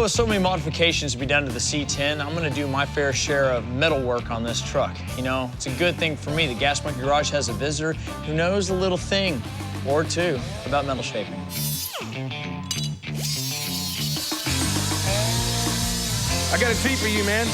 with so many modifications to be done to the C10, I'm gonna do my fair share of metal work on this truck. You know, it's a good thing for me. The Gas Monkey Garage has a visitor who knows a little thing or two about metal shaping. I got a treat for you, man.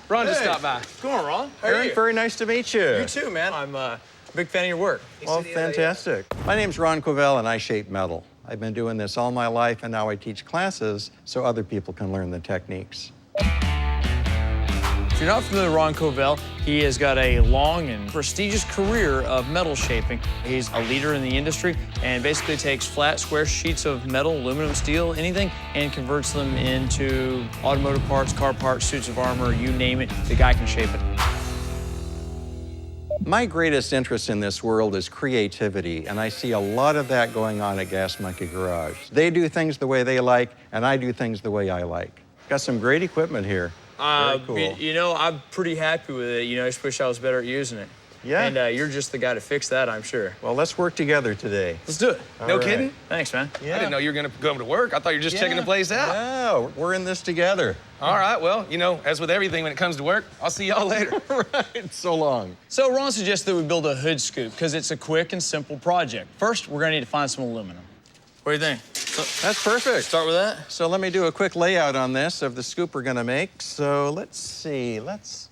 Ron just stopped by. Go on, Ron. How Eric, very nice to meet you. You too, man. I'm a big fan of your work. Well, fantastic. My name's Ron Covell, and I shape metal. I've been doing this all my life, and now I teach classes so other people can learn the techniques. If you're not familiar with Ron Covell, he has got a long and prestigious career of metal shaping. He's a leader in the industry and basically takes flat, square sheets of metal, aluminum, steel, anything, and converts them into automotive parts, car parts, suits of armor, you name it, the guy can shape it. My greatest interest in this world is creativity, and I see a lot of that going on at Gas Monkey Garage. They do things the way they like, and I do things the way I like. Got some great equipment here. Very cool. You know, I'm pretty happy with it. You know, I just wish I was better at using it. Yeah? And you're just the guy to fix that, I'm sure. Well, let's work together today. Let's do it. No kidding? Thanks, man. I didn't know you were going to go to work. I thought you were just checking the place out. No, we're in this together. All right, well, you know, as with everything when it comes to work, I'll see y'all later. Right, so long. So Ron suggested that we build a hood scoop because it's a quick and simple project. First, we're going to need to find some aluminum. What do you think? That's perfect. Start with that? So let me do a quick layout on this of the scoop we're gonna make. So let's see, let's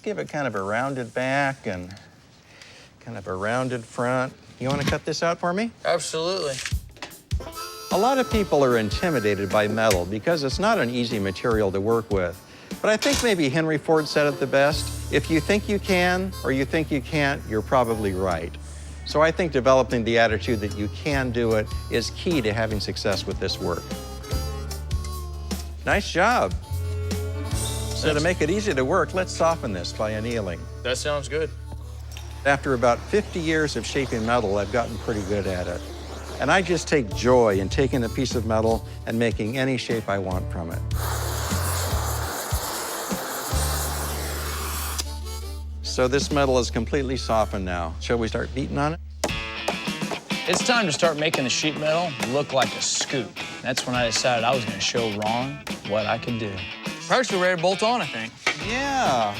give it kind of a rounded back and kind of a rounded front. You wanna cut this out for me? Absolutely. A lot of people are intimidated by metal because it's not an easy material to work with. But I think maybe Henry Ford said it the best. If you think you can or you think you can't, you're probably right. So I think developing the attitude that you can do it is key to having success with this work. Nice job. So to make it easy to work, let's soften this by annealing. That sounds good. After about 50 years of shaping metal, I've gotten pretty good at it. And I just take joy in taking a piece of metal and making any shape I want from it. So this metal is completely softened now. Shall we start beating on it? It's time to start making the sheet metal look like a scoop. That's when I decided I was going to show Ron what I could do. We're actually ready to bolt on, I think. Yeah.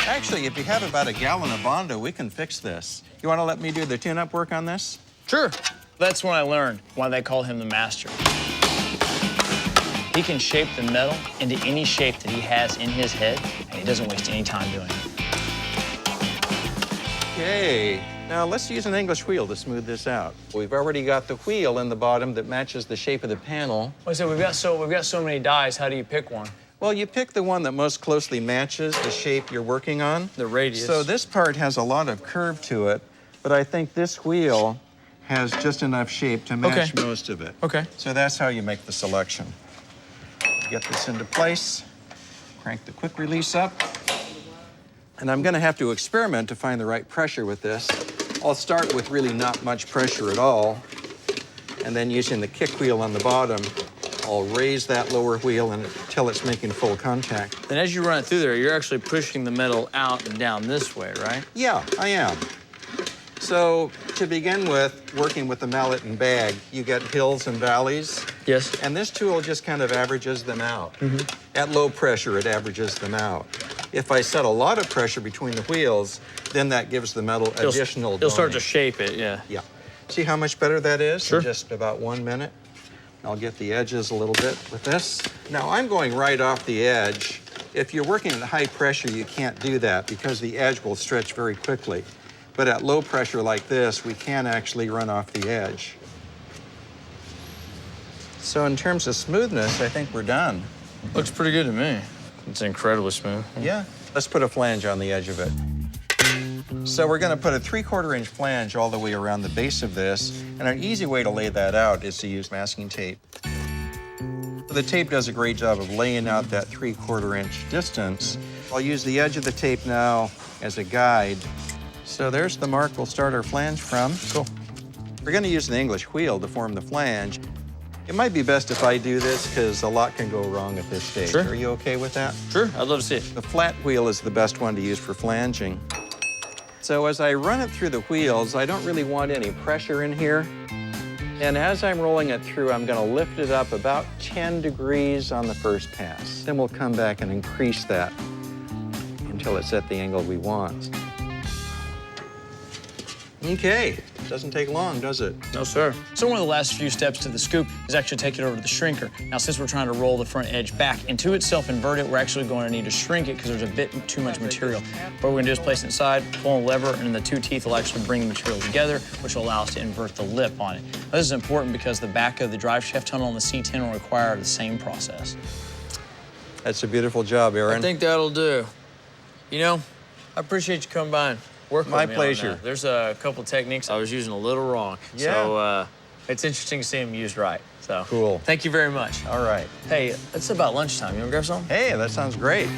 Actually, if you have about a gallon of Bondo, we can fix this. You want to let me do the tune-up work on this? Sure. That's when I learned why they call him the master. He can shape the metal into any shape that he has in his head, and he doesn't waste any time doing it. Okay, now let's use an English wheel to smooth this out. We've already got the wheel in the bottom that matches the shape of the panel. Wait, so we've got so many dies. How do you pick one? Well, you pick the one that most closely matches the shape you're working on. The radius. So this part has a lot of curve to it, but I think this wheel has just enough shape to match most of it. Okay. So that's how you make the selection. Get this into place, crank the quick release up. And I'm gonna have to experiment to find the right pressure with this. I'll start with really not much pressure at all, and then using the kick wheel on the bottom, I'll raise that lower wheel until it's making full contact. Then as you run it through there, you're actually pushing the metal out and down this way, right? Yeah, I am. So to begin with, working with the mallet and bag, you get hills and valleys. Yes. And this tool just kind of averages them out. At low pressure, it averages them out. If I set a lot of pressure between the wheels, then that gives the metal additional It'll start to donning. shape it, yeah. Yeah. See how much better that is? Sure. In just about 1 minute. I'll get the edges a little bit with this. Now, I'm going right off the edge. If you're working at high pressure, you can't do that because the edge will stretch very quickly. But at low pressure like this, we can actually run off the edge. So in terms of smoothness, I think we're done. Looks pretty good to me. It's incredibly smooth. Yeah. Let's put a flange on the edge of it. So we're going to put a 3/4 inch flange all the way around the base of this, and an easy way to lay that out is to use masking tape. The tape does a great job of laying out that 3/4 inch distance. I'll use the edge of the tape now as a guide. So there's the mark we'll start our flange from. Cool. We're going to use an English wheel to form the flange. It might be best if I do this because a lot can go wrong at this stage. Sure. Are you okay with that? Sure, I'd love to see it. The flat wheel is the best one to use for flanging. So as I run it through the wheels, I don't really want any pressure in here. And as I'm rolling it through, I'm gonna lift it up about 10 degrees on the first pass. Then we'll come back and increase that until it's at the angle we want. Okay, doesn't take long, does it? No, sir. So one of the last few steps to the scoop is actually take it over to the shrinker. Now, since we're trying to roll the front edge back and to itself invert it, we're actually going to need to shrink it because there's a bit too much material. What we're going to do is place it inside, pull a lever, and then the two teeth will actually bring the material together, which will allow us to invert the lip on it. Now, this is important because the back of the drive shaft tunnel and the C10 will require the same process. That's a beautiful job, Aaron. I think that'll do. You know, I appreciate you coming by and working with me. My pleasure. on that. There's a couple techniques I was using a little wrong. Yeah. So it's interesting to see them used right. So Cool. Thank you very much. All right. Hey, it's about lunchtime. You want to grab something? Hey, that sounds great.